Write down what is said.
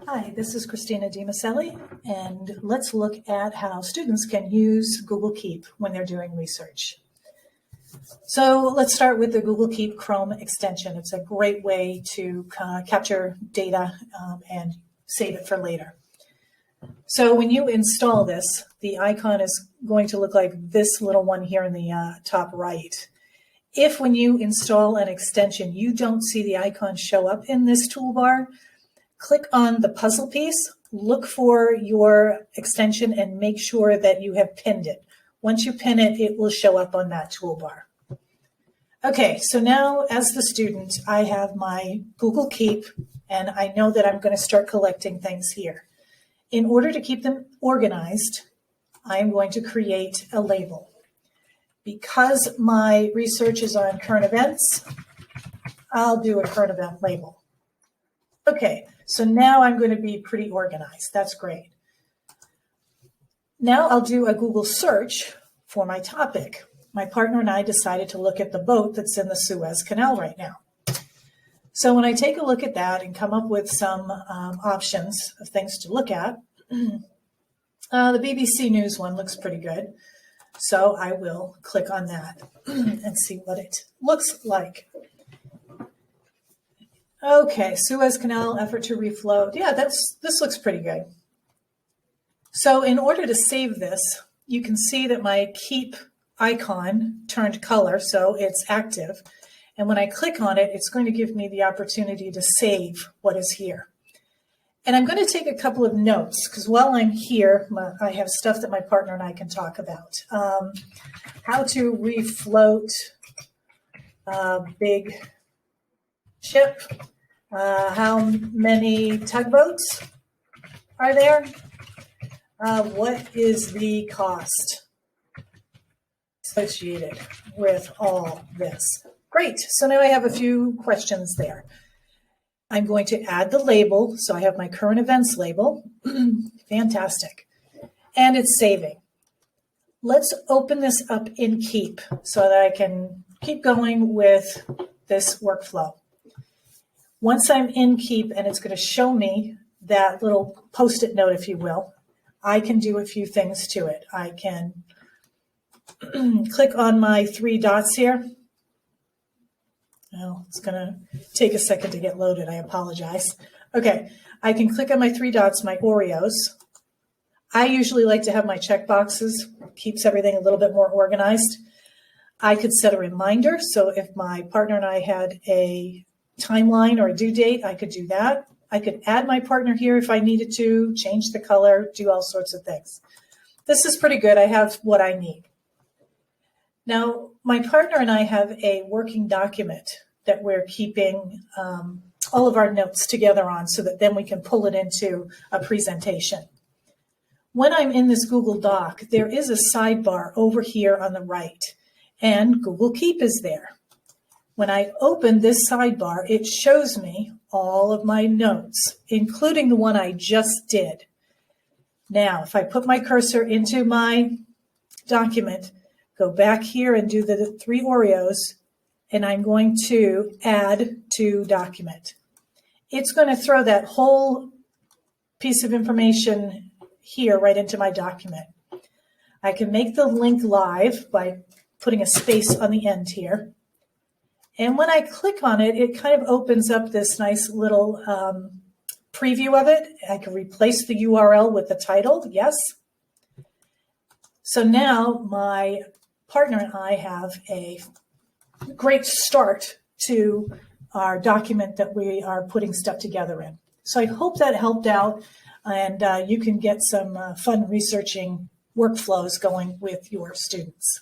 Hi, this is Christina DiMaselli, and let's look at how students can use Google Keep when they're doing research. So let's start with the Google Keep Chrome extension. It's a great way to capture data and save it for later. So when you install this, the icon is going to look like this little one here in the top right. If when you install an extension, you don't see the icon show up in this toolbar, click on the puzzle piece, look for your extension and make sure that you have pinned it. Once you pin it, it will show up on that toolbar. Okay, so now as the student, I have my Google Keep and I know that I'm going to start collecting things here. In order to keep them organized, I'm going to create a label. Because my research is on current events, I'll do a current event label. Okay, so now I'm going to be pretty organized. That's great. Now I'll do a Google search for my topic. My partner and I decided to look at the boat that's in the Suez Canal right now. So when I take a look at that and come up with some options of things to look at, the BBC News one looks pretty good. So I will click on that and see what it looks like. Okay, Suez Canal effort to refloat. Yeah, this looks pretty good. So in order to save this, you can see that my Keep icon turned color, so it's active. And when I click on it, it's going to give me the opportunity to save what is here. And I'm going to take a couple of notes because while I'm here, I have stuff that my partner and I can talk about. How to refloat a big ship. How many tugboats are there? What is the cost associated with all this? Great. So now I have a few questions there. I'm going to add the label. So I have my current events label. Fantastic. And it's saving. Let's open this up in Keep so that I can keep going with this workflow. Once I'm in Keep and it's going to show me that little Post-it note, if you will, I can do a few things to it. I can click on my three dots here. Well, it's going to take a second to get loaded. I apologize. Okay, I can click on my three dots, my Oreos. I usually like to have my check boxes, keeps everything a little bit more organized. I could set a reminder. So if my partner and I had a timeline or a due date, I could do that. I could add my partner here if I needed to, change the color, do all sorts of things. This is pretty good. I have what I need. Now, my partner and I have a working document that we're keeping all of our notes together on so that then we can pull it into a presentation. When I'm in this Google Doc, there is a sidebar over here on the right, and Google Keep is there. When I open this sidebar, it shows me all of my notes, including the one I just did. Now, if I put my cursor into my document, go back here and do the three Oreos, and I'm going to add to document. It's going to throw that whole piece of information here right into my document. I can make the link live by putting a space on the end here. And when I click on it, it kind of opens up this nice little preview of it. I can replace the URL with the title, yes. So now my partner and I have a great start to our document that we are putting stuff together in. So I hope that helped out and you can get some fun researching workflows going with your students.